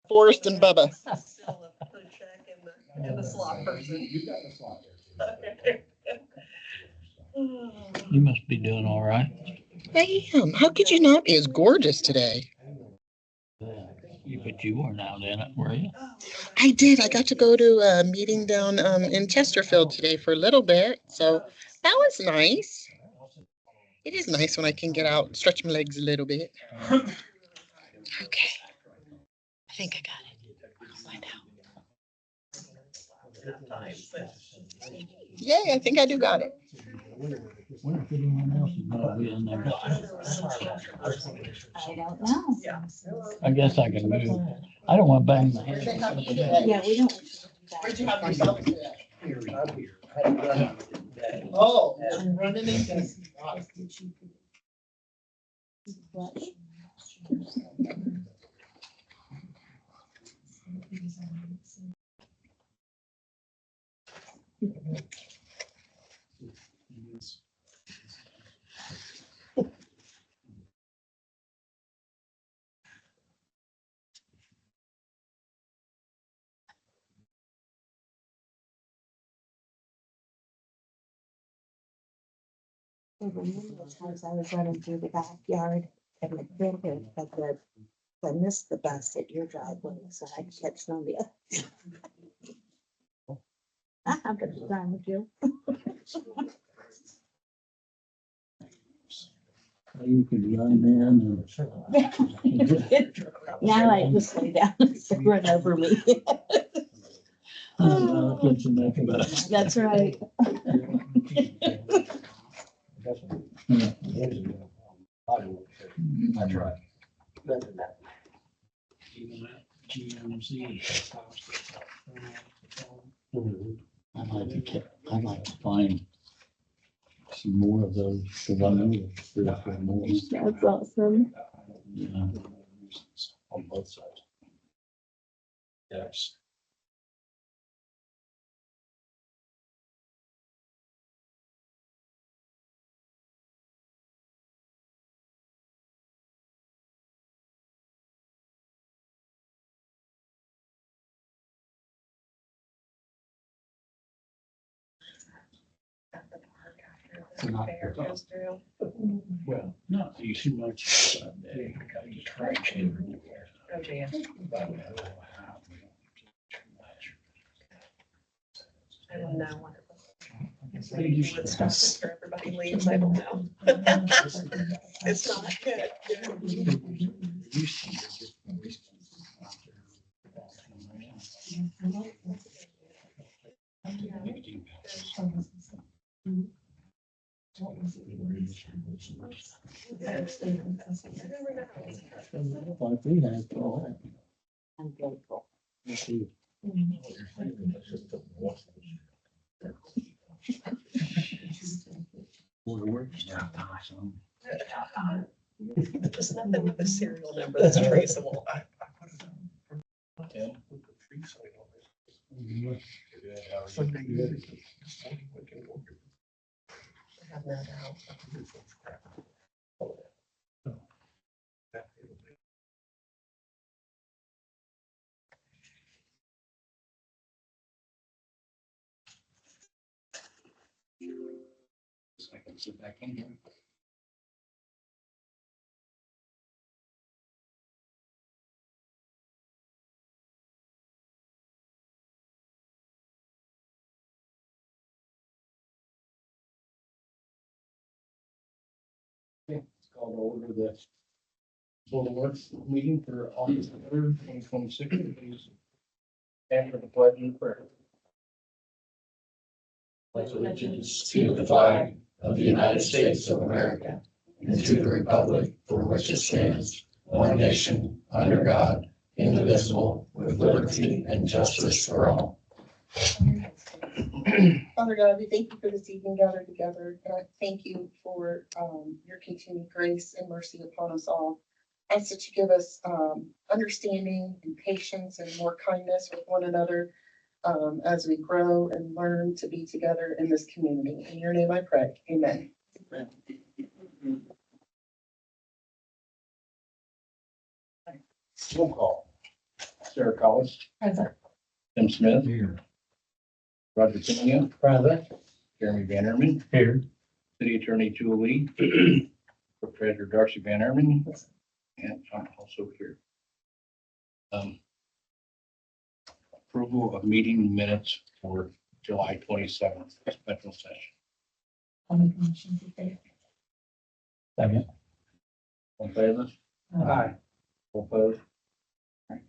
Forrest and Bubba. Still a food check and the slot person. You got the slot there too. You must be doing all right. I am. How could you not be? It's gorgeous today. But you weren't out in it, were you? I did. I got to go to a meeting down in Chesterfield today for a little bit. So that was nice. It is nice when I can get out and stretch my legs a little bit. Okay. I think I got it. I'll find out. Yay, I think I do got it. What if anyone else is gonna be in there? I don't know. Yeah. I guess I can move. I don't wanna bang my head. Yeah, we don't. Where'd you have yourself at? Here, I'm here. I had to run out today. Oh, running into. I remember the times I was running through the backyard and my grandparents had the, I missed the bus at your driveway, so I could catch it on the other. I'm gonna run with you. You could run in Now I just lay down and say, run over me. That's right. I tried. GMC. I'd like to find some more of those, because I know there's 3 or 4 more. That's awesome. Yeah. On both sides. Yes. Goes through. Well, not too much Sunday. I just try to. Oh, yeah. I don't know. Maybe you would stop after everybody leaves. I don't know. It's not good. Like we had, oh, I'm grateful. let's see. Well, it works now, so. Just nothing with a serial number that's traceable. I have no doubt. I can sit back in here. Okay, it's called over the Board of Works meeting for August 3rd, 2026. Please after the pledge and prayer. Pledge allegiance to the flag of the United States of America and to the republic for which it stands, one nation, under God, indivisible, with liberty and justice for all. Father God, we thank you for this evening gathered together, and I thank you for your continued grace and mercy upon us all. I ask that you give us understanding and patience and more kindness with one another as we grow and learn to be together in this community. In your name I pray, amen. Roll call. Sarah Collins, Present. Tim Smith, Here. Roger Kenya, Present. Jeremy Van Erman, Here. City Attorney Jewel Lee, for Treasurer Darcy Van Erman, and I'm also here. Approval of meeting minutes for July 27th, special session. I'll make a motion to pay. Second. All in favor? Aye. All opposed? Thank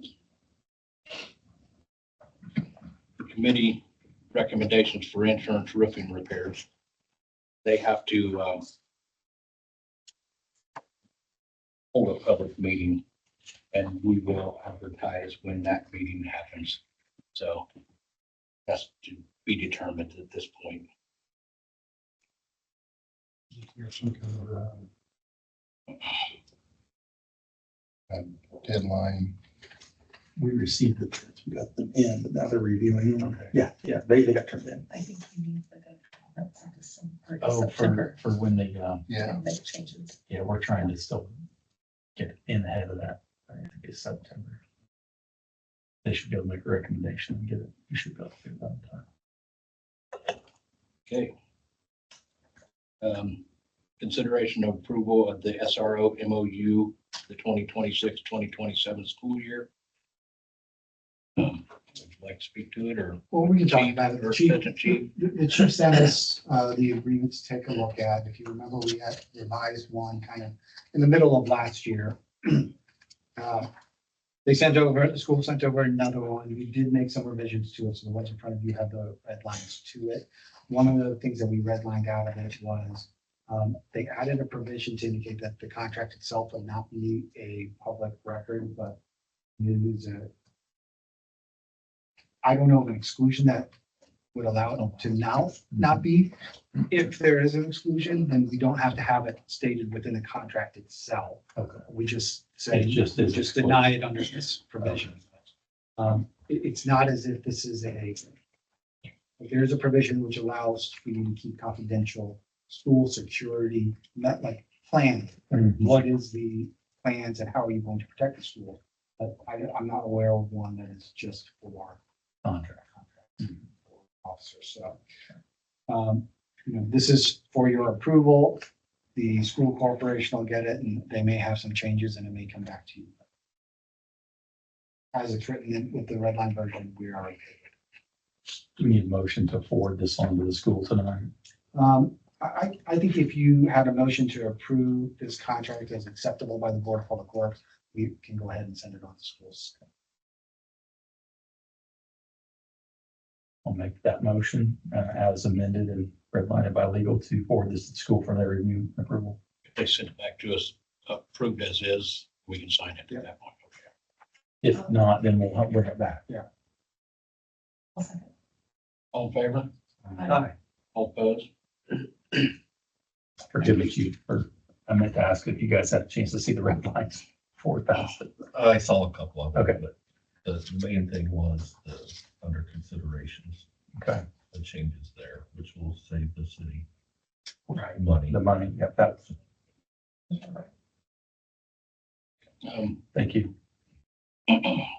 you. The committee recommendations for insurance roofing repairs. They have to hold a public meeting, and we will advertise when that meeting happens. So that's to be determined at this point. Deadline. We received it. We got them in, but now they're reviewing them. Yeah, they got turned in. I think he needs like a December. Oh, September. for when they, Yeah. And make changes. yeah, we're trying to still get in ahead of that. I think it's September. They should be able to make a recommendation and get it. You should be able to do it on time. Okay. Consideration of approval of the SRO MOU, the 2026-2027 school year. Would you like to speak to it, or? Well, we can talk Chief about it. or The chief, Assistant Chief? the chief sent us, the agreement to take a look at. If you remember, we had revised one kind of in the middle of last year. They sent over, the school sent over another one. We did make some revisions to it, so the ones in front of you have the red lines to it. One of the things that we redlined out of it was, they added a provision to indicate that the contract itself will not be a public record, but it is I don't know of an exclusion that would allow it to now not be. If there is an exclusion, then we don't have to have it stated within the contract itself. Okay. We just say, It's just this just deny it under this provision. It's not as if this is there's a provision which allows for you to keep confidential school security, not like planning. What is the plans and how are you going to protect the school? But I'm not aware of one that is just for Contract. officers, so. This is for your approval. The school corporation will get it and they may have some changes and it may come back to you. As it's written in with the red line version, we are okay. Do we need a motion to forward this on to the school tonight? I think if you had a motion to approve this contract as acceptable by the Board of Public Works, we can go ahead and send it on to schools. I'll make that motion as amended and redlined by legal to forward this to the school for their review and approval. If they send it back to us, approved as is, we can sign it at that point. Okay. If not, then we'll bring it back. I'll second. All in favor? Aye. All opposed? Forgive me, Chief, I meant to ask if you guys had a chance to see the red lines before we passed it. I saw a couple of them. Okay. But the main thing was the under considerations, Okay. the changes there, which will save the city Right. money. The money, yep, that's, thank you.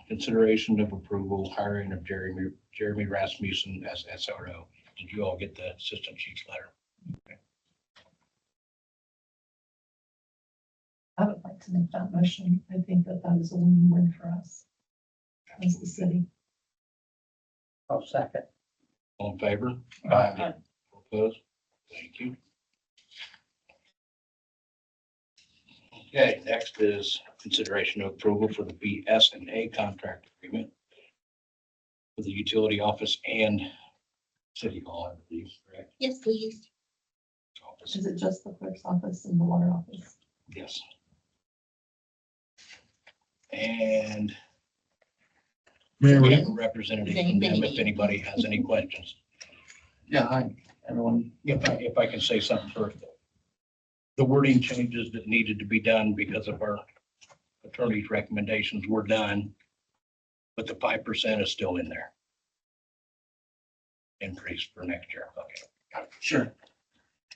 Consideration of approval, hiring of Jeremy Rasmussen as SRO. Did you all get the assistant chief's letter? I would like to make that motion. I think that that is a win-win for us as the city. I'll second. All in favor? Aye. All opposed? Thank you. Okay, next is consideration of approval for the BS&A contract agreement for the utility office and city hall, I believe, correct? Yes, please. Office, Is it just the clerk's office and the water office? yes. And we have a representative from them if anybody has any questions. Yeah, hi, everyone. If I can say something first. The wording changes that needed to be done because of our attorney's recommendations were done, but the 5% is still in there. increase for next year. Okay. Sure.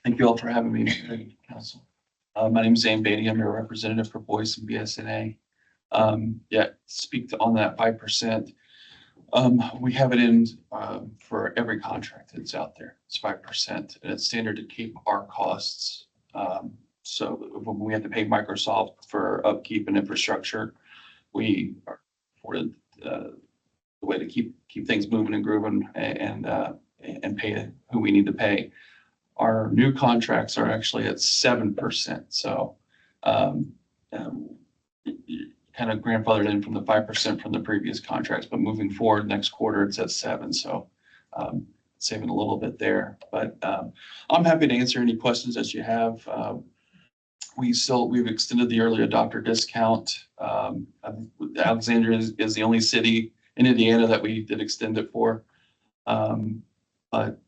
Thank you all for having me, Council. My name is Zane Beatty. I'm your representative for Boyce and BSNA. Yeah, on that 5%. We have it in, for every contract that's out there. It's 5%, and it's standard to keep our costs. So when we have to pay Microsoft for upkeep and infrastructure, we are afforded, the way to keep things moving and grooving and pay who we need to pay. Our new contracts are actually at 7%. So, kind of grandfathered in from the 5% from the previous contracts, but moving forward next quarter, it's at 7. So, saving a little bit there, but, I'm happy to answer any questions that you have. We've extended the early adopter discount. Alexandria is the only city in Indiana that we did extend it for. But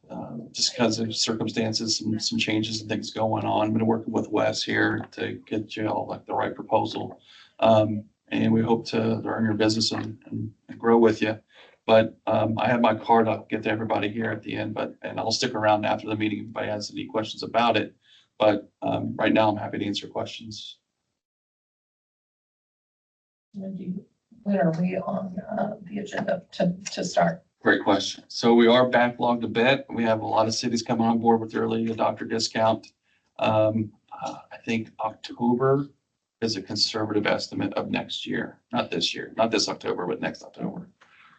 just because of circumstances and some changes and things going on, been working with Wes here to get you all like the right proposal. And we hope to earn your business and grow with you. But I have my card. I'll get to everybody here at the end, and I'll stick around after the meeting if anybody has any questions about it. But right now, I'm happy to answer questions. When are we on the agenda to start? Great question. So we are backlogged a bit. We have a lot of cities coming on board with the early adopter discount. I think October is a conservative estimate of next year, not this year, not this October, but next October.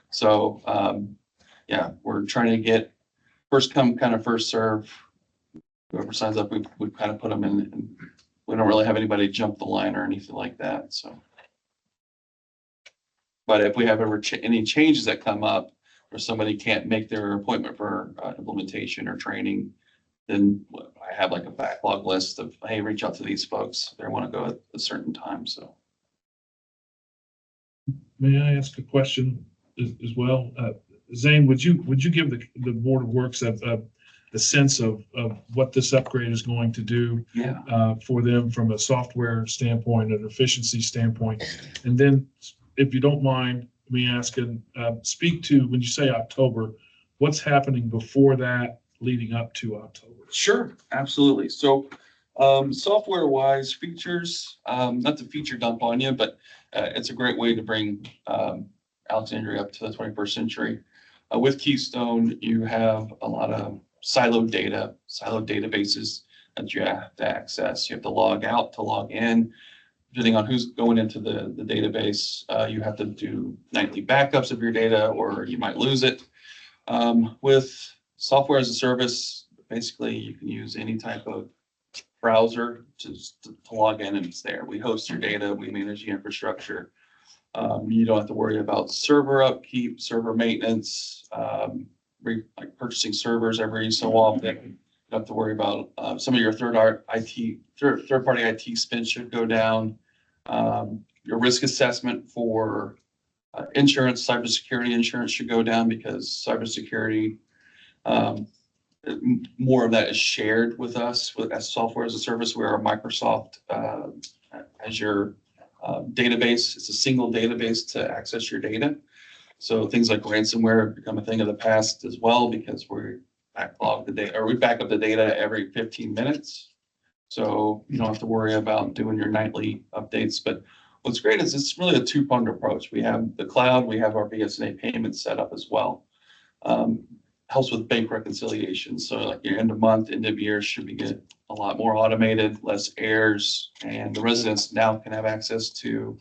So yeah, we're trying to get first come, kind of first serve. Whoever signs up, we kind of put them in, and we don't really have anybody jump the line or anything like that. So, but if we have ever any changes that come up, or somebody can't make their appointment for implementation or training, then I have like a backlog list of, hey, reach out to these folks. They want to go at a certain time. So, may I ask a question as well? Zane, would you give the Board of Works a sense of what this upgrade is going to do for them from a software standpoint, an efficiency standpoint? And then, if you don't mind me asking, speak to, when you say October, what's happening before that leading up to October? Sure, absolutely. So software wise features, not to feature dump on you, but it's a great way to bring Alexandria up to the 21st century. With Keystone, you have a lot of siloed databases that you have to access. You have to log out to log in. Depending on who's going into the database, you have to do nightly backups of your data, or you might lose it. With software as a service, basically you can use any type of browser to log in, and it's there. We host your data, we manage the infrastructure. You don't have to worry about server upkeep, server maintenance, like purchasing servers every so often. You don't have to worry about some of your third-party IT spend should go down. Your risk assessment for insurance, cybersecurity insurance should go down, because cybersecurity, more of that is shared with us as software as a service. We are a Microsoft Azure database. It's a single database to access your data. So things like ransomware have become a thing of the past as well, because we backlog the data, or we back up the data every 15 minutes. So you don't have to worry about doing your nightly updates. But what's great is it's really a two-pronged approach. We have the cloud, we have our BSNA payments set up as well. Helps with bank reconciliation. So like your end of month, end of year should be get a lot more automated, less errors, and the residents now can have access to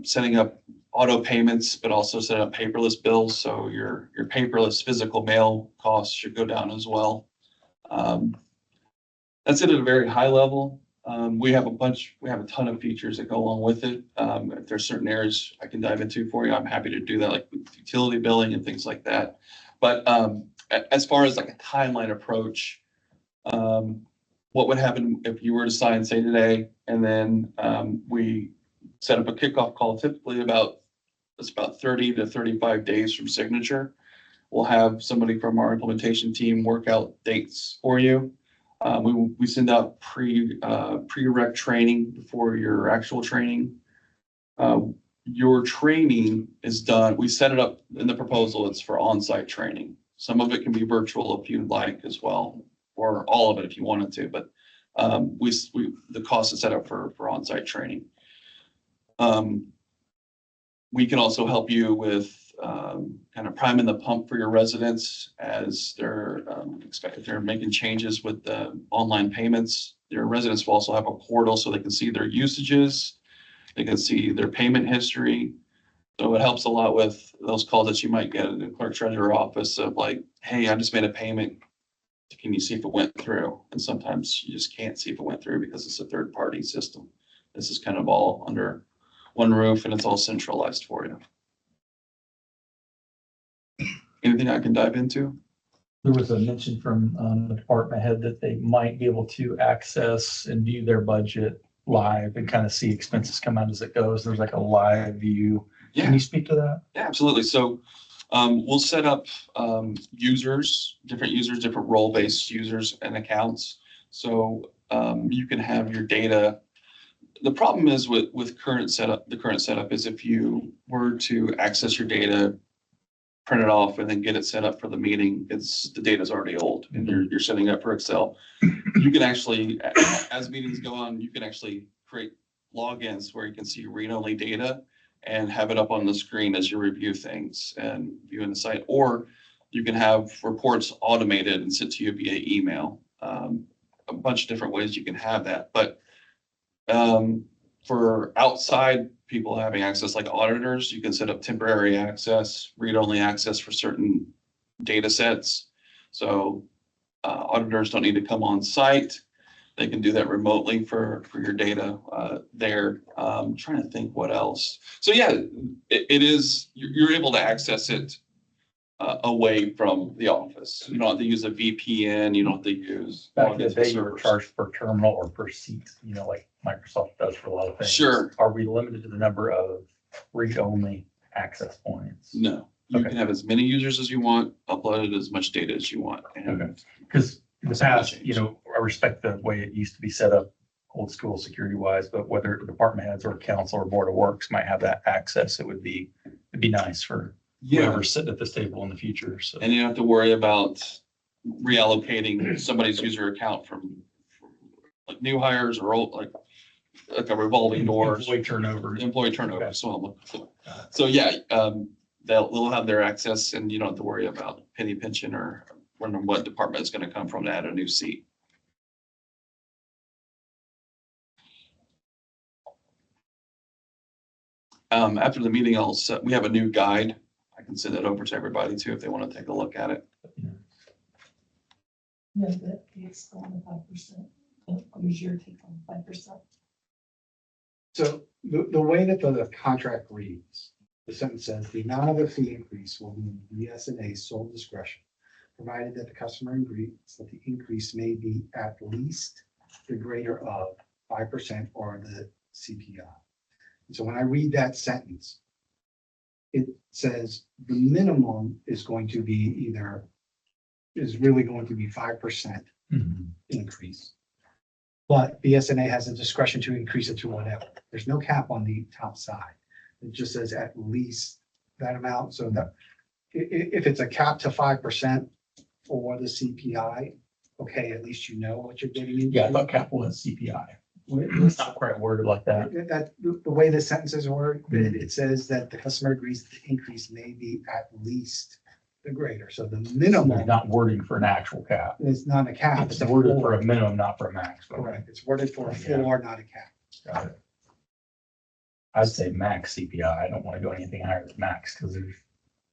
setting up auto payments, but also setting up paperless bills. So your paperless physical mail costs should go down as well. That's it at a very high level. We have a ton of features that go along with it. If there's certain areas I can dive into for you, I'm happy to do that, like with utility billing and things like that. But as far as like a timeline approach, what would happen if you were to sign, say, today, and then we set up a kickoff call, typically it's about 30 to 35 days from signature. We'll have somebody from our implementation team work out dates for you. We send out pre-rec training before your actual training. your training is done, we set it up in the proposal, it's for on-site training. Some of it can be virtual if you'd like as well, or all of it if you wanted to, but the cost is set up for on-site training. We can also help you with kind of priming the pump for your residents as they're expected, they're making changes with the online payments. Your residents will also have a portal so they can see their usages. They can see their payment history. So it helps a lot with those calls that you might get in the clerk treasurer office of like, hey, I just made a payment. Can you see if it went through? And sometimes you just can't see if it went through because it's a third party system. This is kind of all under one roof and it's all centralized for you. Anything I can dive into? There was a mention from the department head that they might be able to access and view their budget live and kind of see expenses come out as it goes. There's like a live view. Can Yeah, you speak to that? yeah, absolutely. So we'll set up users, different role-based users and accounts. So you can have your data. The problem is with the current setup is if you were to access your data, print it off and then get it set up for the meeting, the data's already old and you're setting up for Excel. You can actually, as meetings go on, you can actually create logins where you can see read-only data and have it up on the screen as you review things and viewing the site. Or you can have reports automated and sent to you via email. A bunch of different ways you can have that. But for outside people having access, like auditors, you can set up temporary access, read-only access for certain data sets. So auditors don't need to come on site. They can do that remotely for your data there. I'm trying to think what else. So yeah, it is, you're able to access it away from the office. You don't have to use a VPN. You don't have to use. Back in the logins for day, you were servers. charged per terminal or per seat, you know, like Microsoft does for a lot of things. Sure. Are we limited to the number of read-only access points? No, you Okay. can have as many users as you want, upload as much data as you want. And Okay. Because in the past, you know, I respect the way it used to be set up, old school security wise, but whether department heads or council or board of works might have that access, it'd be nice for yeah, whoever's sitting at this table in the future. So. and you don't have to worry about reallocating somebody's user account from like new hires or old, like a revolving doors. Employee turnover. Employee turnover. Okay. So yeah, they'll have their access and you don't have to worry about penny pension or wondering what department is going to come from to add a new seat. After the meeting, we have a new guide. I can send it over to everybody too, if they want to take a look at it. No, that is on 5%. What was your take on 5%? So the way that the contract reads, the sentence says, the amount of the fee increase will be BS&A's sole discretion, provided that the customer agrees that the increase may be at least the greater of 5% or the CPI. And so when I read that sentence, it says the minimum is going to be really going to be 5% increase. But BS&A has the discretion to increase it to whatever. There's no cap on the top side. It just says at least that amount, so that if it's a cap to 5% for the CPI, okay, at least you know what you're getting into. Yeah, I thought capital was CPI. It's not quite worded like that. That, the way the sentences work, it says that the customer agrees that the increase may be at least the greater, so the There's minimum not wording for an actual cap. is not a cap. It's a worded floor. for a minimum, not for a max. Correct, it's worded for a floor, not a cap. Got it. I'd say max CPI. I don't want to go anything higher than max because you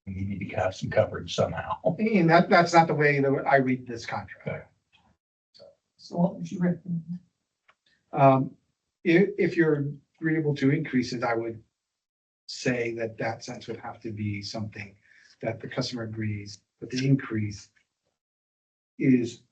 need to have some coverage somehow. And that's not the way that I read this contract. So what would you recommend? If you're agreeable to increases, I would say that sentence would have to be something that the customer agrees, but the increase is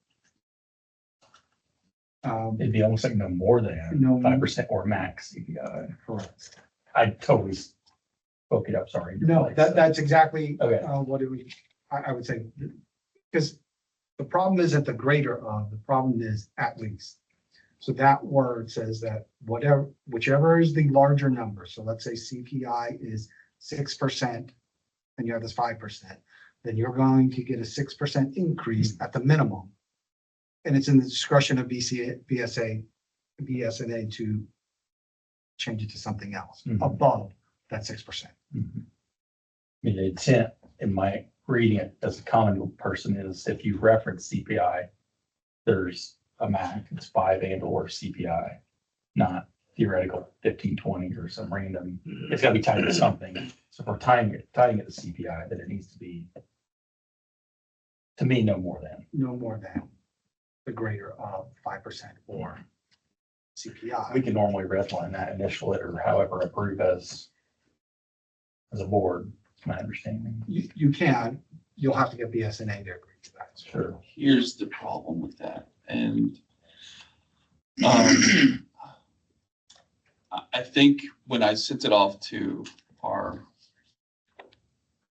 It'd be almost like no more than No. 5% or max CPI. correct. I totally spoke it up, sorry. No, that's exactly Okay. what it would, I would say, because the problem isn't the greater of, the problem is at least. So that word says that whichever is the larger number, so let's say CPI is 6% and you have this 5%, then you're going to get a 6% increase at the minimum. And it's in the discretion of BSNA to change it to something else Mhm. above that 6%. I mean, the intent in my reading it as a common person is if you reference CPI, there's a MAC, it's 5 and or CPI, not theoretical 15, 20 or some random, it's gotta be tied to something. So if we're tying it to CPI, then it needs to be, to me, no more than. No more than the greater of 5% or CPI. We can normally redline that, initial it, or however approve as a board, my understanding. You can, you'll have to get BSNA to agree to that. Sure. Here's the problem with that, and I think when I sent it off to our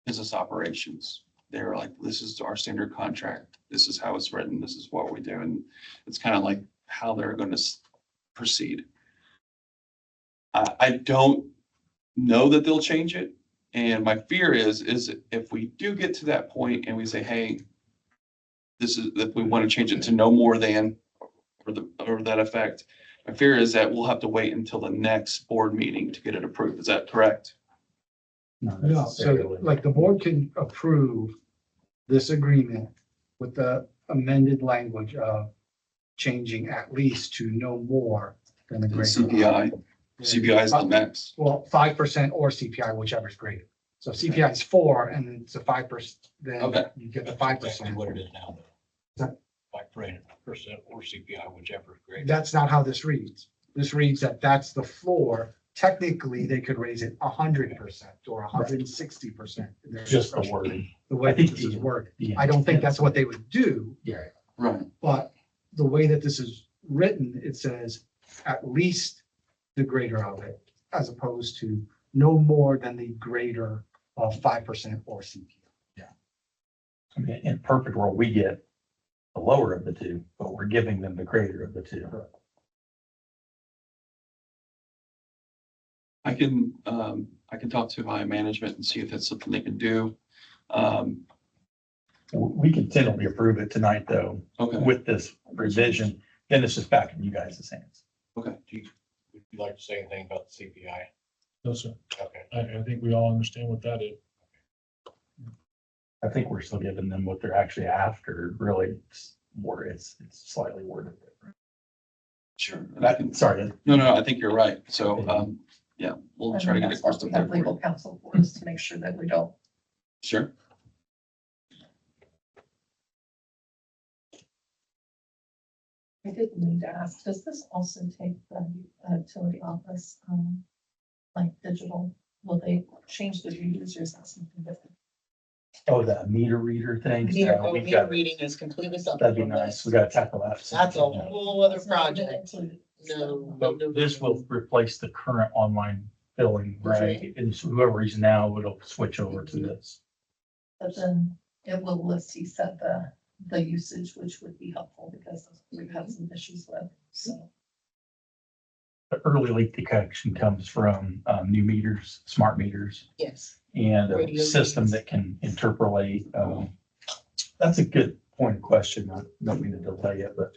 business operations, they were like, this is our standard contract, this is how it's written, this is what we do, and it's kind of like how they're going to proceed. I don't know that they'll change it, and my fear is if we do get to that point and we say, hey, this is, if we want to change it to no more than, or that effect, my fear is that we'll have to wait until the next board meeting to get it approved. Is that correct? Not No, so necessarily. like the board can approve this agreement with the amended language of changing at least to no more than the The greater. CPI, CPI is the max. Well, 5% or CPI, whichever is greater. So if CPI is 4 and it's a 5%, then Okay. you get the That's exactly 5%. what it is now, That- though. 5% or CPI, whichever is greater. That's not how this reads. This reads that that's the floor. Technically, they could raise it 100% or 160%. Just the wording. The way I think this is the- worded. the I don't think intent- that's what they would do, Yeah. Right. but the way that this is written, it says at least the greater of it, as opposed to no more than the greater of 5% or CPI. I mean, in a perfect world, we get the lower of the two, but we're giving them the greater of the two. I can talk to my management and see if that's something they can do. We can tentatively approve it tonight, though, Okay, with this revision, then it's just back in you guys' hands. okay. Would you like to say anything about the CPI? No, sir. Okay. I think we all understand what that is. I think we're still giving them what they're actually after, really, it's slightly worded different. Sure. And I can, Sorry, no, I think you're right. So, yeah, we'll And try to then get it that's what crystal we clear have for you. legal counsel for us to make sure that we don't. Sure. I did need to ask, does this also take the utility office, like digital? Will they change the readers or is that something different? oh, that meter reader thing. Meter, so we've meter got- reading is completely separate. That'd be from nice, this. we gotta tackle that. That's a whole other It's not even project. included. No. But this will replace the current online billing, right? Okay. And so whoever's now, it'll switch over to this. But then it will list, he said, the usage, which would be helpful because we've had some issues with, so. The early leak detection comes from new meters, smart meters, Yes. and a Radio system readings. that can interpolate. That's a good point of question. I don't mean to delay it, but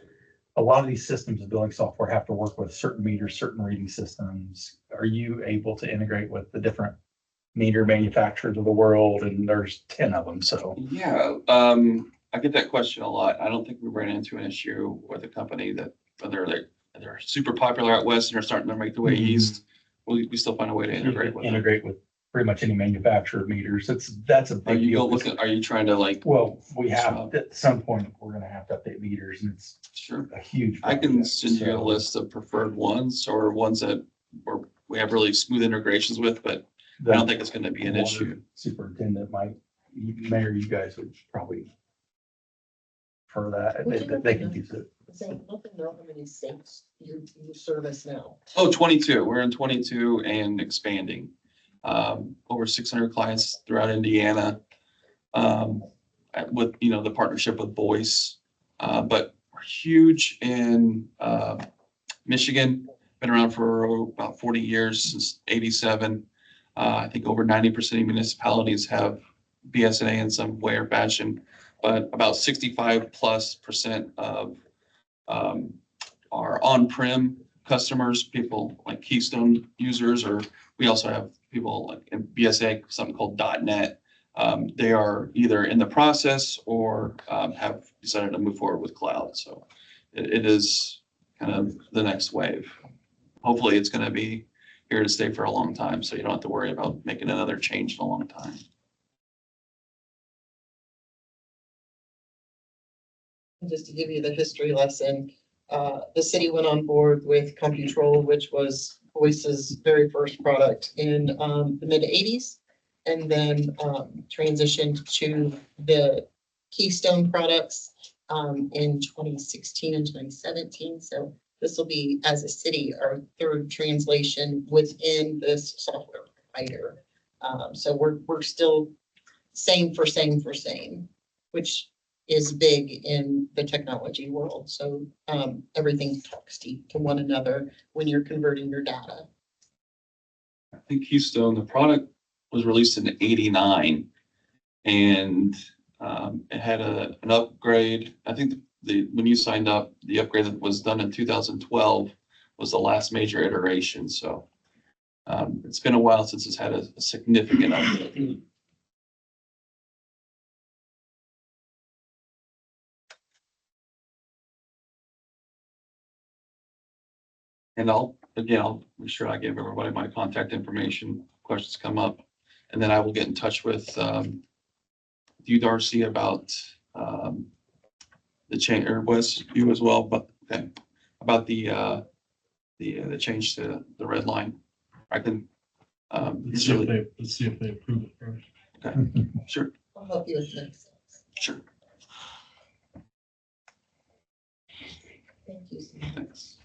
a lot of these systems of billing software have to work with certain meters, certain reading systems. Are you able to integrate with the different meter manufacturers of the world? And there's 10 of them, so. Yeah, I get that question a lot. I don't think we ran into an issue with a company that, whether they're super popular out west and are starting to make their way Mhm. east. We still find a way to You integrate can with them. integrate with pretty much any manufacturer of meters. That's a Are big you deal. looking, are you trying to like, Well, we have, at some point, we're gonna have to update meters and it's sure, a huge. I can project, send you a so list of preferred ones or ones that we have really smooth integrations with, but I don't think it's gonna be an the issue. Superintendent might, mayor, you guys would probably prefer that. Would you They can recommend- use it. Saying, look and know how many states you service now. Oh, 22. We're in 22 and expanding. Over 600 clients throughout Indiana. With, the partnership with Voice. But we're huge in Michigan, been around for about 40 years, since 87. I think over 90% of municipalities have BSNA in some way or fashion, but about 65+% of our on-prem customers, people like Keystone users, or we also have people like in BSA, something called .NET. They are either in the process or have decided to move forward with cloud. So it is kind of the next wave. Hopefully it's going to be here to stay for a long time, so you don't have to worry about making another change in a long time. Just to give you the history lesson, the city went on board with CompuTrol, which was Voice's very first product in the mid-80s, and then transitioned to the Keystone products in 2016 and 2017. So this will be, as a city, our third translation within this software provider. So we're still same for same, which is big in the technology world. So everything talks to one another when you're converting your data. I think Keystone, the product was released in '89, and it had an upgrade. I think when you signed up, the upgrade that was done in 2012 was the last major iteration. So it's been a while since it's had a significant upgrade. And I'll make sure I give everybody my contact information, questions come up, and then I will get in touch with you, Darcy, about the change, or Wes, you as well, but okay, about the change to the red line. I can. Let's see if they approve it first. Okay, sure, I'll help you with next steps. sure. Thank you. Thanks.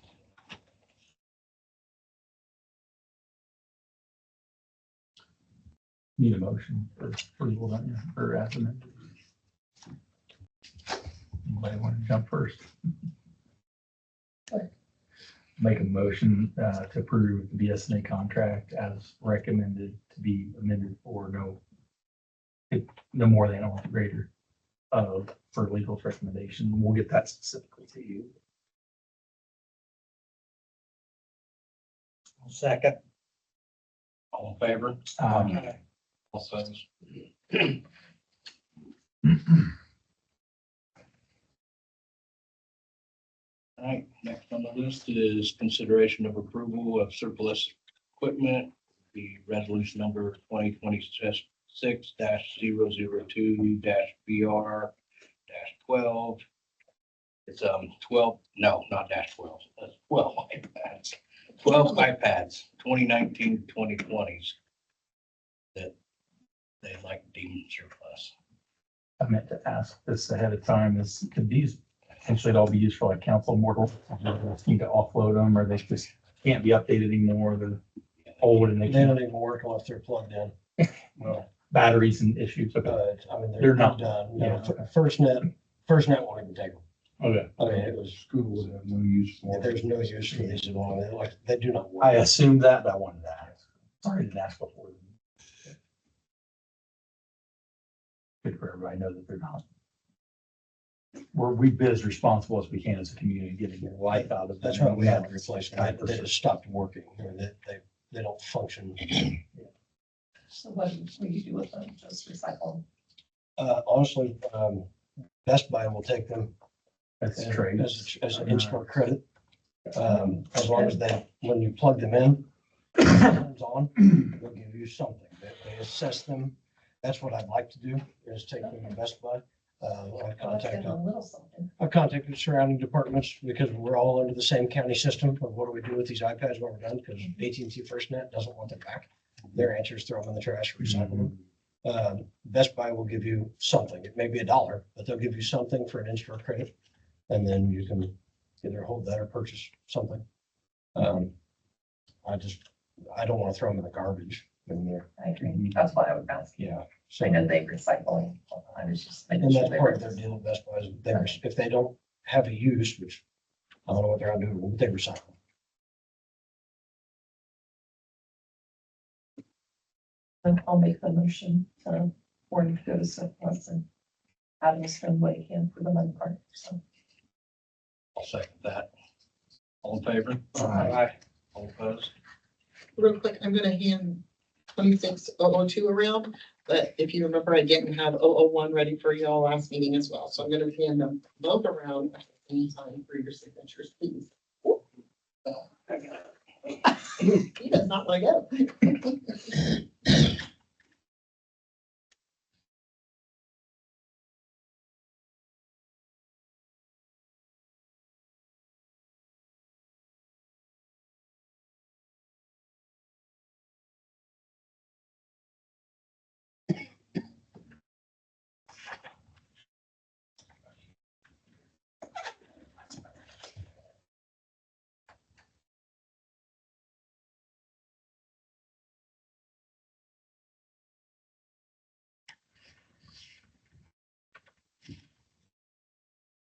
Need a motion for approval, don't you, or as amended? Anybody want to jump first? Make a motion to approve the BSNA contract as recommended to be amended for no more than or greater of for legal recommendation. We'll get that specifically to you. Second. All in favor? Um, All opposed? All right, next on the list is consideration of approval of surplus equipment, the resolution number 2026-002-BR-12. It's 12, no, not -12, that's 12 iPads. 12 iPads, 2019, 2020s that they like deemed surplus. I meant to ask this ahead of time, could these potentially all be used for like council mortal? Need to offload them, or they just can't be updated anymore, they're old and they They don't can't, even work unless they're plugged in. Well, batteries and issues. Okay. I mean, They're they're not- not done. yeah. FirstNet won't even take them. Okay. I mean, it was, School would have no use for. there's no use for these at all. They do not work. I assumed that, but I wanted to ask. Sorry, I didn't ask before. Good for everybody to know that they're not. We've been as responsible as we can as a community, getting their life out of them. That's why we had to replace them. They just stopped working. I mean, they don't function. So what do you do with them? Just recycle? Honestly, Best Buy will take them That's trade. as an in-store credit. As long as when you plug them in, it turns on, they'll give you something. They assess them. That's what I'd like to do, is take them to Best Buy. I contacted surrounding departments because we're all under the same county system of what do we do with these iPads when we're done, because AT&T FirstNet doesn't want them back. Their answer is throw them in the trash, recycle them. Best Buy will give you something. It may be $1, but they'll give you something for an in-store credit. And then you can either hold that or purchase something. I don't want to throw them in the garbage. I agree. That's why I would ask. Yeah. I know they recycle. I was just making And sure that's they part were. of their deal with Best Buy is if they don't have a use, which I don't know what they're gonna do, but they recycle. I'll make the motion to, for him to go to surplus and Adam spend what he can for the money part, so. I'll second that. All in favor? Aye. All opposed? Real quick, I'm gonna hand 26002 around, but if you remember, I didn't have 001 ready for y'all last meeting as well, so I'm gonna hand them both around at the same time for your signatures, please. He does not want to go.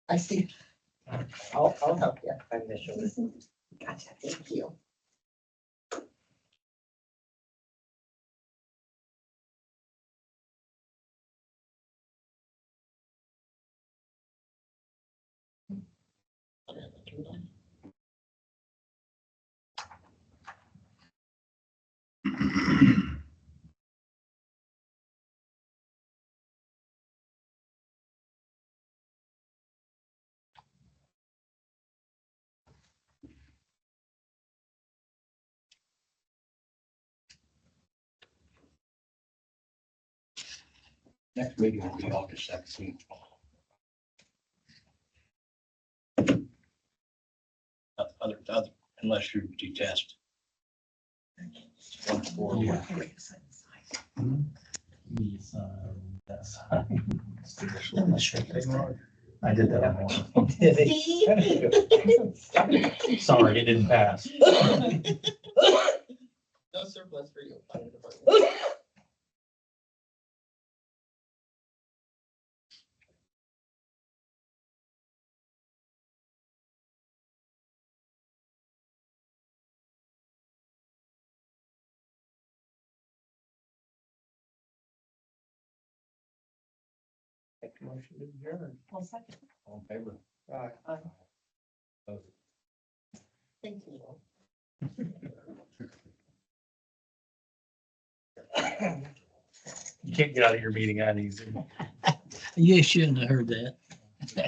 I see. I'll help you. Gotcha, thank you. Next meeting will be August 17th. Other, unless you detest. One for Yeah. He's, that's- I did that on one. Sorry, it didn't pass. No surplus for you. Fire department. Make a motion to adjourn. I'll second. all in favor? Aye. Opposed? Thank you. You can't get out of your meeting that easy. You shouldn't have heard that.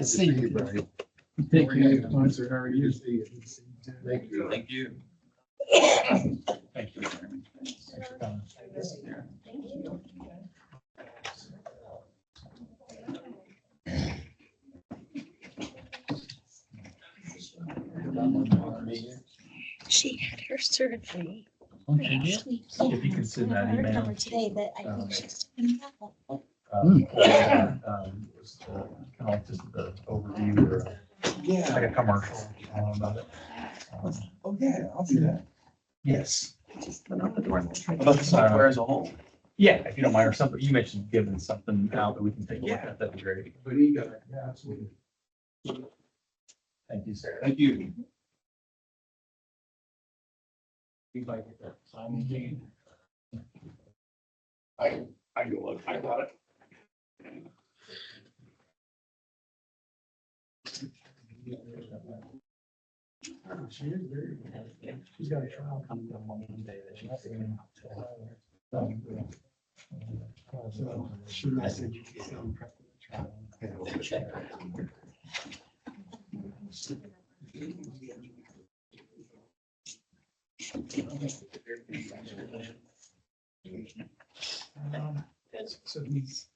See you, buddy. Thank you. Sponsor, how are you? Thank you. Thank you. Thank you. Thanks for coming. She had her surgery last week. If you can send that I heard email. from her today that I think she's doing well. Was kind of just the overview or like a commercial about it. Oh, yeah, I'll do that. Yes. About the software as a whole. Yeah, if you don't mind, or something, you mentioned giving something out that we can take a look at, that'd be great. But you got it. Yeah, absolutely. Thank you, Sarah. Thank you. If I get that sign machine. I go look, I got it. She is very good. She's got a trial coming up on Monday that she's doing. So she messaged you to some prep for the trial. So he's.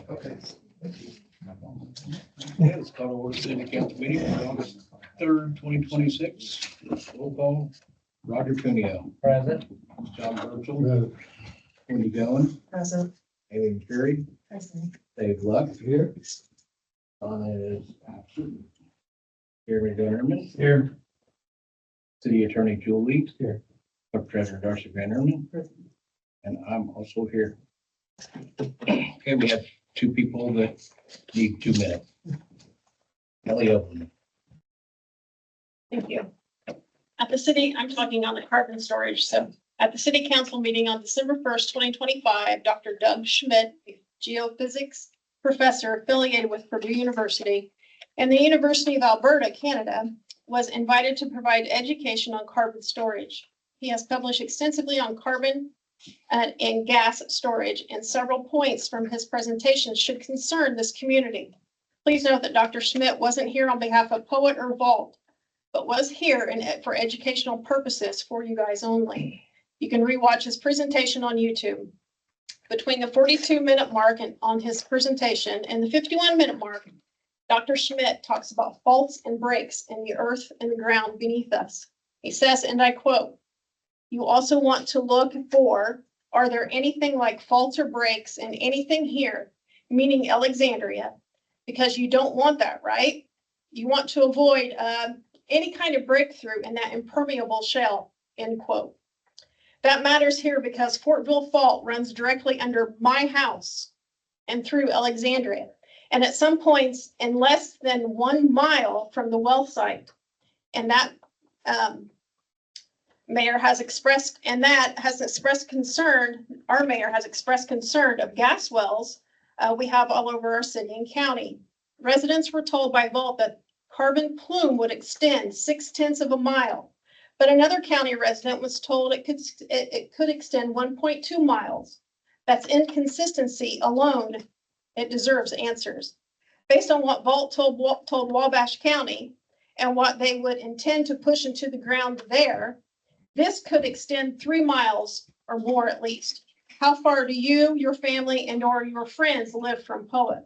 Okay. Yeah, it's called order city council meeting on August 3rd, 2026. Roll call, Roger Cuneo. Present. John Burchell. Wendy Goen. Present. Haley Perry. Present. Dave Luck. Here. Donna is absent. Jeremy Vanderman, Here. City Attorney Julie. Here. Clerk Treasurer Darcy Vanderman. And I'm also here. Okay, we have two people that need 2 minutes. Kelly Owen. Thank you. At the city, I'm talking on the carbon storage. So at the city council meeting on December 1st, 2025, Dr. Doug Schmidt, a geophysics professor affiliated with Purdue University and the University of Alberta, Canada, was invited to provide education on carbon storage. He has published extensively on carbon and gas storage, and several points from his presentation should concern this community. Please note that Dr. Schmidt wasn't here on behalf of Poet or Vault, but was here for educational purposes for you guys only. You can rewatch his presentation on YouTube. Between the 42-minute mark on his presentation and the 51-minute mark, Dr. Schmidt talks about faults and breaks in the earth and the ground beneath us. He says, and I quote, "You also want to look for, are there anything like faults or breaks in anything here, meaning Alexandria, because you don't want that, right? You want to avoid any kind of breakthrough in that impermeable shell," end quote. That matters here because Fortville Fault runs directly under my house and through Alexandria. And at some points in less than 1 mile from the well site. And that mayor has expressed, concern, our mayor has expressed concern of gas wells we have all over our city and county. Residents were told by Vault that carbon plume would extend 0.6 of a mile. But another county resident was told it could extend 1.2 miles. That's inconsistency alone. It deserves answers. Based on what Vault told Wabash County and what they would intend to push into the ground there, this could extend 3 miles or more at least. How far do you, your family, and or your friends live from Poet?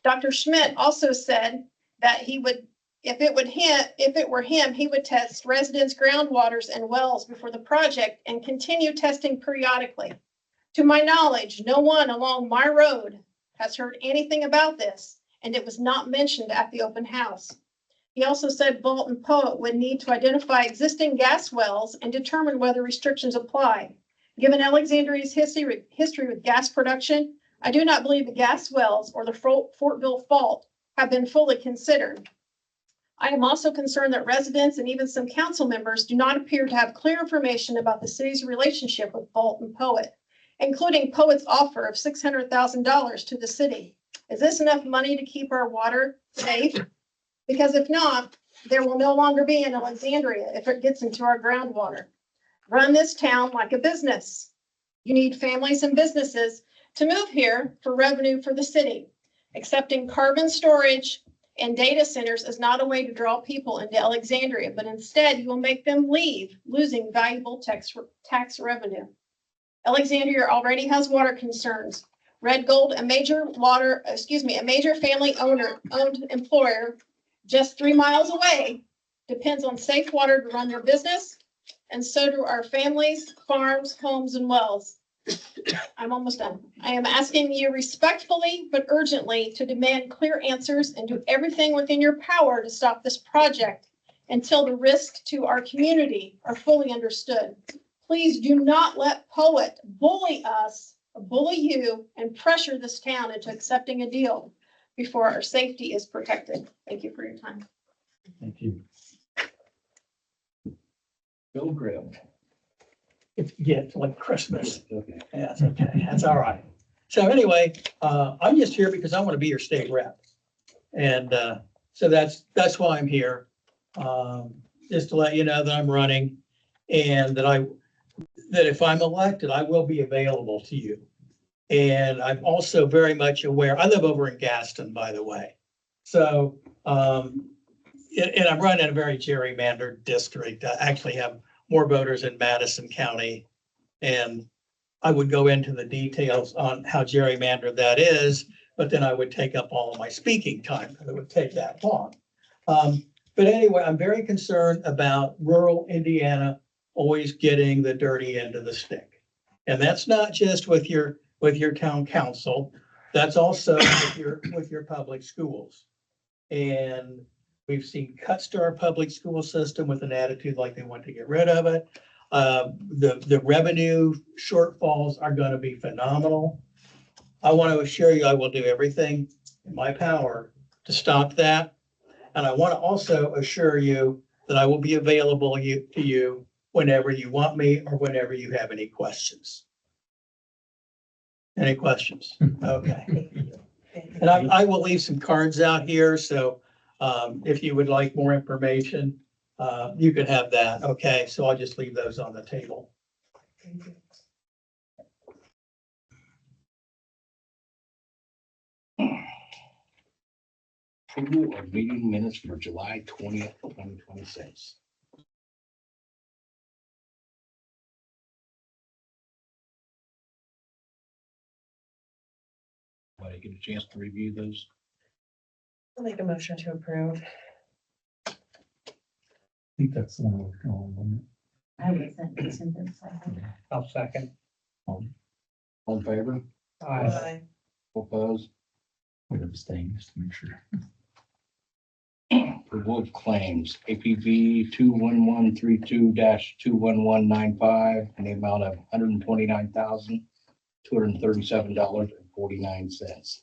Dr. Schmidt also said that he would, if it were him, he would test residents' groundwaters and wells before the project and continue testing periodically. To my knowledge, no one along my road has heard anything about this, and it was not mentioned at the open house. He also said Vault and Poet would need to identify existing gas wells and determine whether restrictions apply. Given Alexandria's history with gas production, I do not believe the gas wells or the Fortville Fault have been fully considered. I am also concerned that residents and even some council members do not appear to have clear information about the city's relationship with Vault and Poet, including Poet's offer of $600,000 to the city. Is this enough money to keep our water safe? Because if not, there will no longer be an Alexandria if it gets into our groundwater. Run this town like a business. You need families and businesses to move here for revenue for the city. Accepting carbon storage and data centers is not a way to draw people into Alexandria, but instead you will make them leave, losing valuable tax revenue. Alexandria already has water concerns. Red Gold, a major family owned employer just 3 miles away, depends on safe water to run their business, and so do our families, farms, homes, and wells. I'm almost done. I am asking you respectfully but urgently to demand clear answers and do everything within your power to stop this project until the risks to our community are fully understood. Please do not let Poet bully us, bully you, and pressure this town into accepting a deal before our safety is protected. Thank you for your time. Thank you. Bill Grimm. If you get like Christmas. Okay. That's okay. That's all right. So anyway, I'm just here because I want to be your state rep. And so that's why I'm here. Just to let you know that I'm running and that if I'm elected, I will be available to you. And I'm also very much aware, I live over in Gaston, by the way. So, and I'm running in a very gerrymandered district. I actually have more voters in Madison County. And I would go into the details on how gerrymandered that is, but then I would take up all of my speaking time because it would take that long. But anyway, I'm very concerned about rural Indiana always getting the dirty end of the stick. And that's not just with your town council, that's also with your public schools. And We've seen cuts to our public school system with an attitude like they want to get rid of it. The revenue shortfalls are gonna be phenomenal. I want to assure you, I will do everything in my power to stop that. And I want to also assure you that I will be available to you whenever you want me or whenever you have any questions. Any questions? Okay. And I will leave some cards out here, so if you would like more information, you can have that, okay? So I'll just leave those on the table. Approval of meeting minutes for July 20th, 2026. Want to get a chance to review those? I'll make a motion to approve. I think that's the one we're going, wasn't it? I wasn't in attendance. I'll second. All in favor? Aye. Opposed? We'd abstain just to make sure. Approval of claims, APV 21132-21195 in the amount of $129,237.49.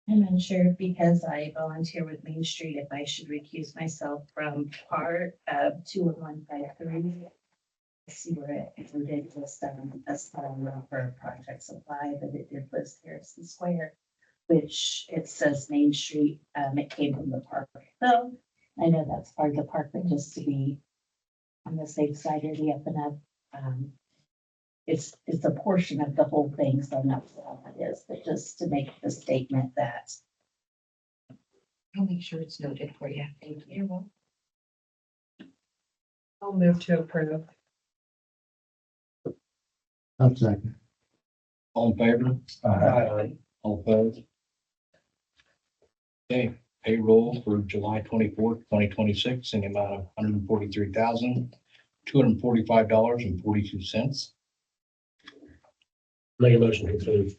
I'm unsure because I volunteer with Main Street if I should recuse myself from part of 21153. See where it included was a small for project supply, but it did list Harrison Square, which it says Main Street. It came from the park. So I know that's part of the park, but just to be on the safe side of the up and up. It's a portion of the whole thing, so I'm not sure how that is, but just to make the statement that. I'll make sure it's noted for you. Thank you. I'll move to approve. I'm second. All in favor? Aye. All opposed? Okay, payroll for July 24th, 2026 in the amount of $143,245.42. Make a motion to approve.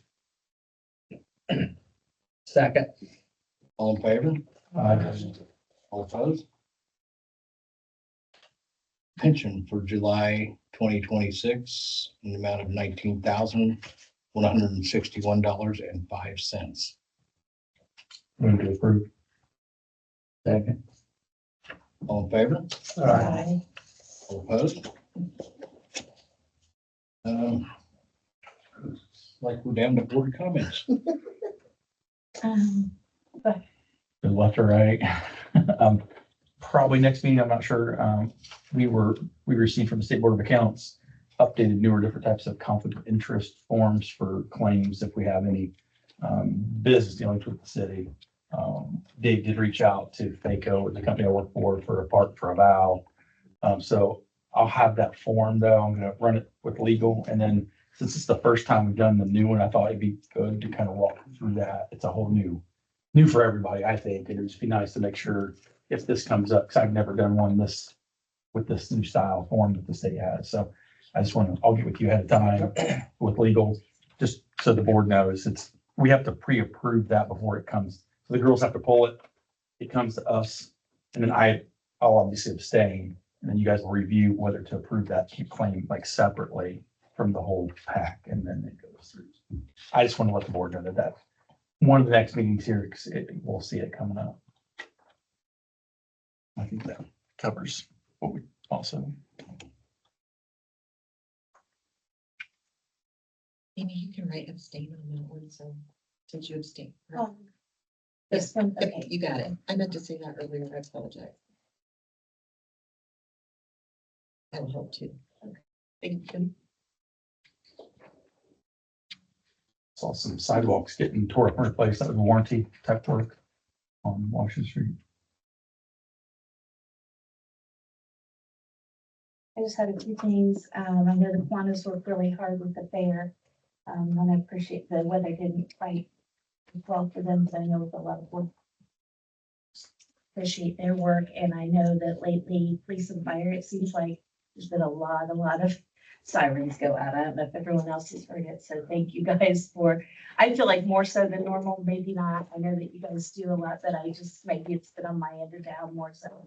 Second. All in favor? Aye. All opposed? Pension for July 2026 in the amount of $19,161.05. Move to approve. Second. All in favor? Aye. All opposed? Like we're down to board comments. To left or right. Probably next meeting, I'm not sure. We received from the State Board of Accounts updated newer different types of conflict of interest forms for claims if we have any business dealings with the city. Dave did reach out to FACO, the company I work for a part for a vow. So I'll have that form though. I'm gonna run it with legal, and then since it's the first time we've done the new one, I thought it'd be good to kind of walk through that. It's a whole new for everybody, I think, and it'd just be nice to make sure if this comes up, because I've never done one with this new style form that the state has. So I just I'll get with you ahead of time with legal, just so the board knows we have to pre-approve that before it comes. So the girls have to pull it. It comes to us, and then I'll obviously abstain, and then you guys will review whether to approve that claim like separately from the whole pack, and then it goes through. I just want to let the board know that one of the next meetings here, because we'll see it coming up. I think that covers what we also. Amy, you can write abstain on that one, so since you abstain. This one, Yep, okay. you got it. I meant to say that earlier. I apologize. I will help too. Thank you. Saw some sidewalks getting tore up and replaced. That was warranty type work on Washington Street. I just had a few things. I know the Kiwanis worked really hard with the fair. And I appreciate the weather didn't quite well for them, but I know with a lot of work. Appreciate their work, and I know that lately, police and fire, it seems like there's been a lot of sirens go out. I don't know if everyone else has heard it, so thank you guys for, I feel like more so than normal, maybe not. I know that you guys do a lot, but I just, maybe it's been on my end of town more so.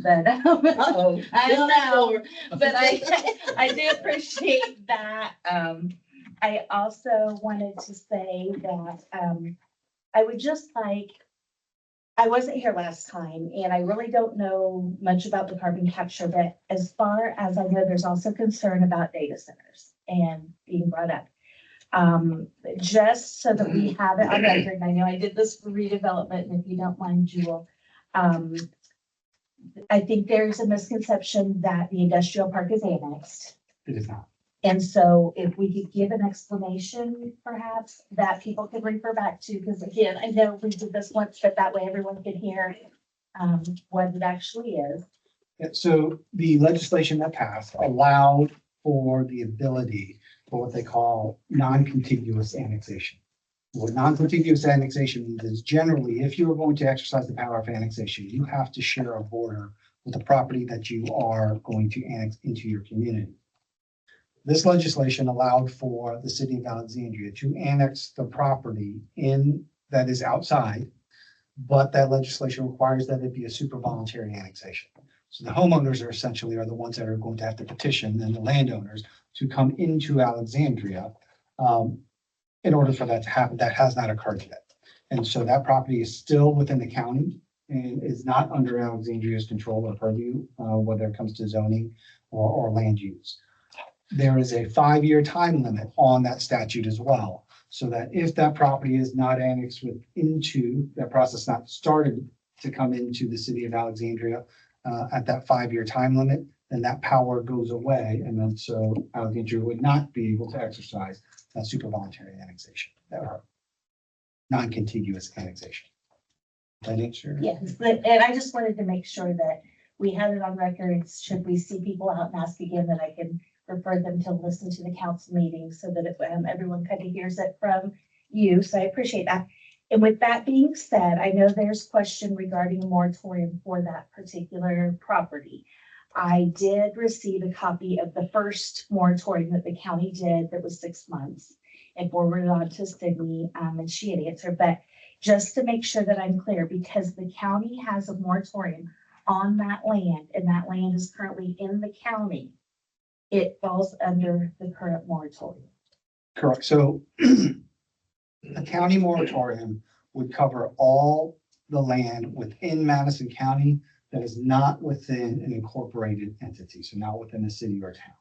But, I don't know, but I do appreciate that. I also wanted to say that, I would just like, I wasn't here last time and I really don't know much about the carbon capture, but as far as I know, there's also concern about data centers and being brought up. Just so that we have it on record, and I know I did this for redevelopment, and if you don't mind, Jewel, I think there's a misconception that the industrial park is annexed. It is not. And so if we could give an explanation perhaps that people could refer back to, because again, I know we did this once, but that way everyone could hear what it actually is. Yeah, so the legislation that passed allowed for the ability for what they call non-contiguous annexation. What non-contiguous annexation means is generally, if you are going to exercise the power of annexation, you have to share a border with the property that you are going to annex into your community. This legislation allowed for the city of Alexandria to annex the property in that is outside, but that legislation requires that it be a super voluntary annexation. So the homeowners are essentially the ones that are going to have to petition and the landowners to come into Alexandria in order for that to happen. That has not occurred yet. And so that property is still within the county and is not under Alexandria's control or purview, whether it comes to zoning or land use. There is a 5-year time limit on that statute as well. So that if that property is not annexed into that process, not started to come into the city of Alexandria at that 5-year time limit, then that power goes away. And then so Alexandria would not be able to exercise that super voluntary annexation, that are non-contiguous annexation. That answer? Yes, and I just wanted to make sure that we had it on records. Should we see people out and ask again, that I can refer them to listen to the council meeting so that everyone kind of hears it from you. So I appreciate that. And with that being said, I know there's question regarding a moratorium for that particular property. I did receive a copy of the first moratorium that the county did that was 6 months and forwarded on to Sydney, and she had answered. But just to make sure that I'm clear, because the county has a moratorium on that land and that land is currently in the county, it falls under the current moratorium. Correct. So a county moratorium would cover all the land within Madison County that is not within an incorporated entity, so not within a city or town.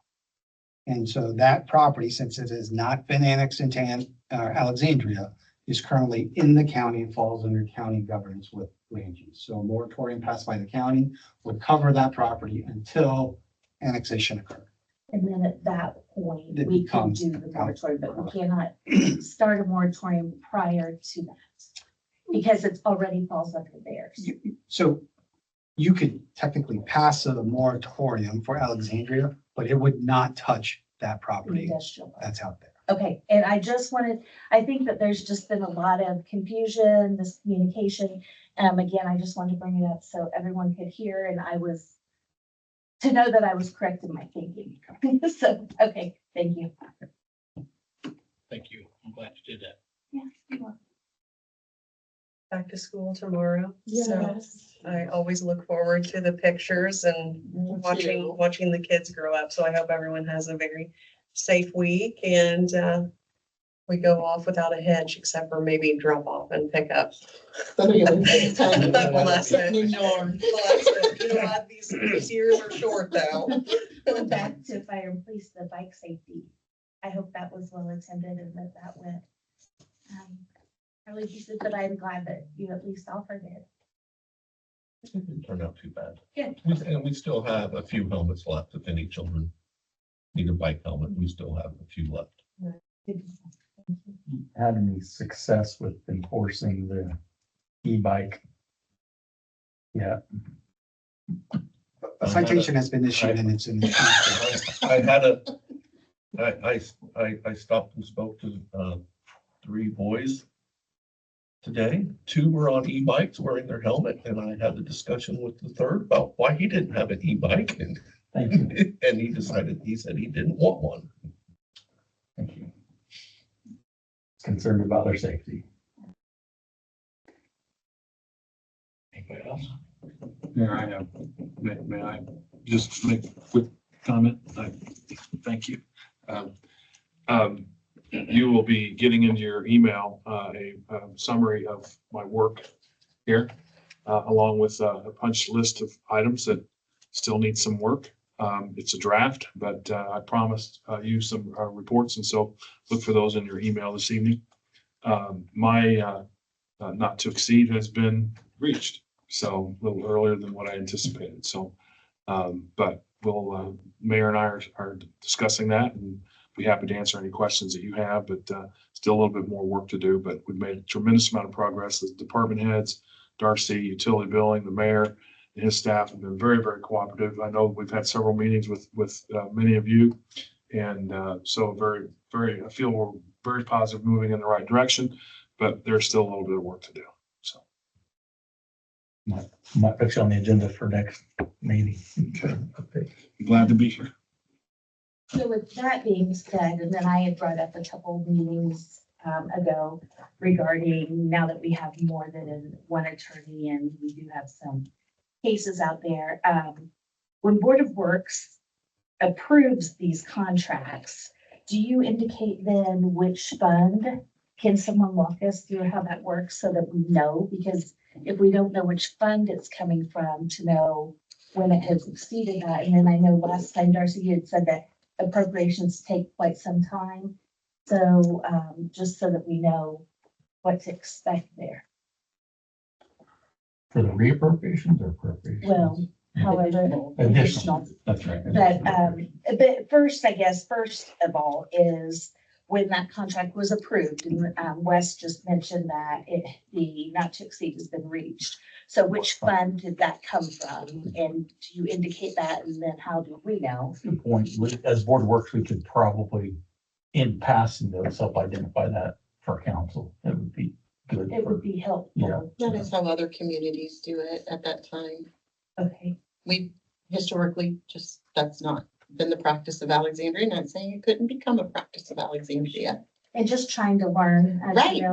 And so that property, since it has not been annexed into Alexandria, is currently in the county and falls under county governance with land use. So a moratorium passed by the county would cover that property until annexation occurred. And then at that point, It we can becomes- do the moratorium, but we cannot start a moratorium prior to that. Because it already falls under theirs. So you could technically pass a moratorium for Alexandria, but it would not touch that property Industrial park. that's out there. Okay, and I just wanted, I think that there's just been a lot of confusion, miscommunication. Again, I just wanted to bring it up so everyone could hear and to know that I was correct in my thinking. So, okay, thank you. Thank you. I'm glad you did that. Yeah, you're welcome. Back to school tomorrow. So Yes. I always look forward to the pictures and watching the kids grow up. So I hope everyone has a very safe week and we go off without a hitch, except for maybe drop off and pick up. Bless it. You know what? These years are short though. Going back to fire and police, the bike safety, I hope that was well attended and that went. Really decent, but I'm glad that you at least offered it. It didn't turn out too bad. Yeah. And we still have a few helmets left. If any children need a bike helmet, we still have a few left. Had any success with enforcing the e-bike? Yeah, A citation has been issued and it's in. I had a, I stopped and spoke to, 3 boys today. 2 were on e-bikes wearing their helmet, and I had a discussion with the third about why he didn't have an e-bike, and, thank you, and he said he didn't want one. thank you. Concerned about their safety. Anybody else? Mayor, I have, may I just make a quick comment? Thank you. You will be getting into your email, a summary of my work here, along with a punch list of items that still need some work. It's a draft, but I promised you some reports, and so look for those in your email this evening. My not to exceed has been reached, so a little earlier than what I anticipated. So, but we'll, Mayor and I are discussing that, and be happy to answer any questions that you have, but still a little bit more work to do. But we've made a tremendous amount of progress. The department heads, Darcy, utility billing, the mayor, and his staff have been very, very cooperative. I know we've had several meetings with many of you, and so I feel we're very positive, moving in the right direction, but there's still a little bit of work to do. So. Might put you on the agenda for next meeting. Okay. Glad to be here. So with that being said, and then I had brought up a couple meetings ago regarding now that we have more than one attorney and we do have some cases out there. When Board of Works approves these contracts, do you indicate then which fund? Can someone walk us through how that works so that we know? Because if we don't know which fund it's coming from, to know when it has exceeded that. And then I know last time, Darcy, you had said that appropriations take quite some time. So just so that we know what to expect there. For the reappropriations or appropriations? Well, however, additional. That's right. But first of all is when that contract was approved, and Wes just mentioned that the not to exceed has been reached. So which fund did that come from? And do you indicate that? And then how do we know? Good point. As Board of Works, we could probably, in passing those, self-identify that for council. It would be good. It would be helpful. That is how other communities do it at that time. Okay. We historically that's not been the practice of Alexandria, not saying it couldn't become a practice of Alexandria. And just trying to learn. As Right, you know,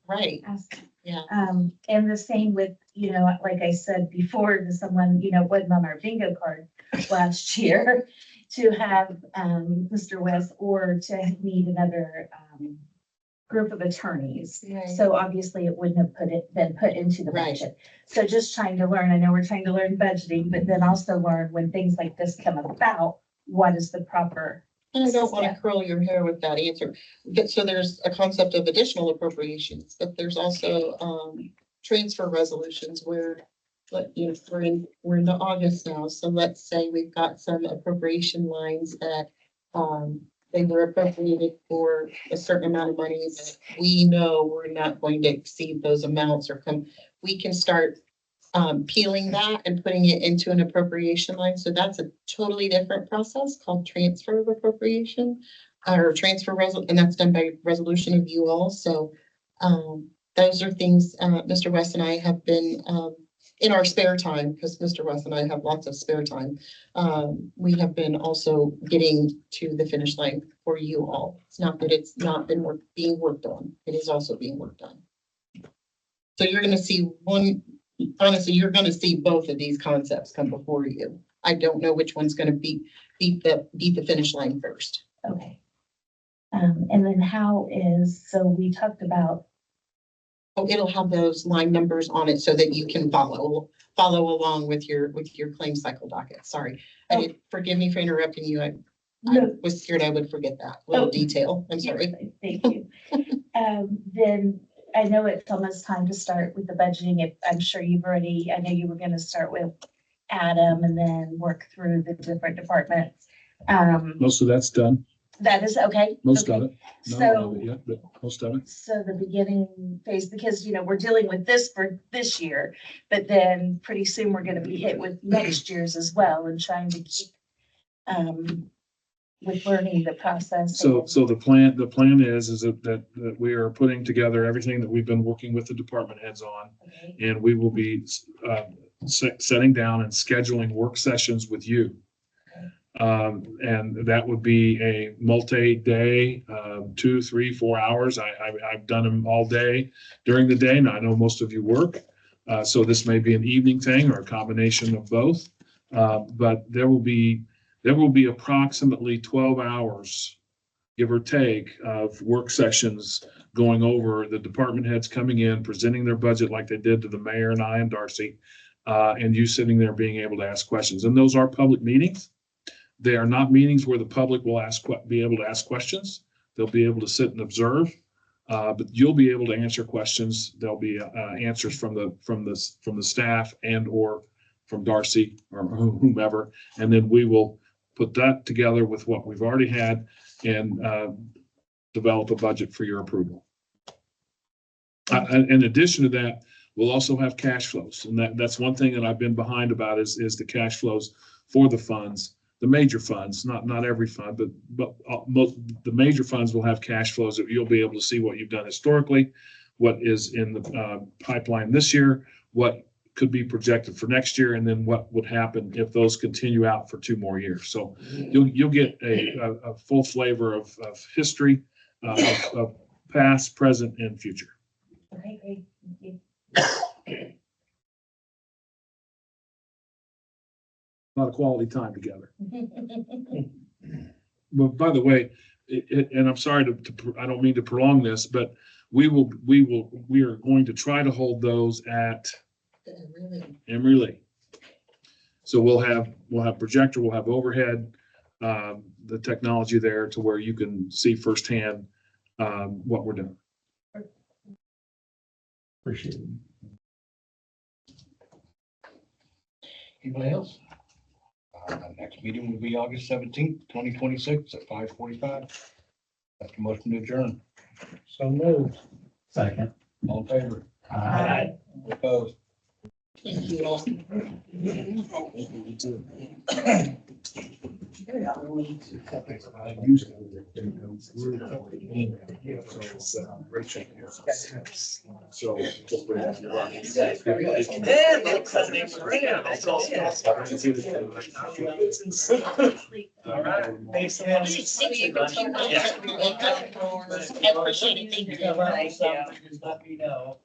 right. ask- Yeah. And the same with, like I said before to someone, wasn't on our bingo card last year to have, Mr. West or to need another, group of attorneys. Right. So obviously it wouldn't have been put into the Right. budget. So just trying to learn, I know we're trying to learn budgeting, but then also learn when things like this come about, what is the proper. And I don't want to curl your hair with that answer. But so there's a concept of additional appropriations, but there's also transfer resolutions where we're into August now. So let's say we've got some appropriation lines that they were appropriated for a certain amount of money that we know we're not going to exceed those amounts we can start peeling that and putting it into an appropriation line. So that's a totally different process called transfer of appropriation or and that's done by resolution of you all. So those are things Mr. West and I have been in our spare time, because Mr. West and I have lots of spare time. We have been also getting to the finish line for you all. It's not that it's not been being worked on. It is also being worked on. So you're going to see you're going to see both of these concepts come before you. I don't know which one's going to beat the finish line first. Okay. And then so we talked about. Oh, it'll have those line numbers on it so that you can follow along with your claim cycle docket. Sorry. Forgive me for interrupting you. I was scared I would forget that little detail. I'm sorry. Yes, thank you. Then I know it's almost time to start with the budgeting. If, I'm sure you've already, I know you were gonna start with Adam and then work through the different departments. Most of that's done, That is okay. most of okay. it. Not all So. of it yet, but most of it. So the beginning phase, because, we're dealing with this for this year, but then pretty soon we're gonna be hit with next year's as well and trying to keep, with learning the process. So the plan is that we are putting together everything that we've been working with the department heads on. Okay. And we will be setting down and scheduling work sessions with you. And that would be a multi-day, 2, 3, 4 hours. I've done them all day during the day, and I know most of you work. So this may be an evening thing or a combination of both. But there will be approximately 12 hours, give or take, of work sessions going over the department heads coming in, presenting their budget like they did to the mayor and I and Darcy, and you sitting there being able to ask questions. And those are public meetings. They are not meetings where the public will be able to ask questions. They'll be able to sit and observe, but you'll be able to answer questions. There'll be answers from the staff and or from Darcy or whomever, and then we will put that together with what we've already had and develop a budget for your approval. In addition to that, we'll also have cash flows, and that's one thing that I've been behind about is the cash flows for the funds. The major funds, not every fund, but the major funds will have cash flows that you'll be able to see what you've done historically, what is in the pipeline this year, what could be projected for next year, and then what would happen if those continue out for 2 more years. So you'll get a full flavor of history, of past, present, and future. Okay, great. Thank you. A lot of quality time together. But by the way, and I'm sorry I don't mean to prolong this, but we are going to try to hold those at Emory Lee. So we'll have projector, we'll have overhead, the technology there to where you can see firsthand what we're doing. Appreciate it. Anybody else? Next meeting will be August 17th, 2026 at 5:45. That's the motion to adjourn. So moved. Second. All in favor? Aye. Opposed? Thank you all. All right. Thanks so much. I appreciate it. Thank you. Let me know.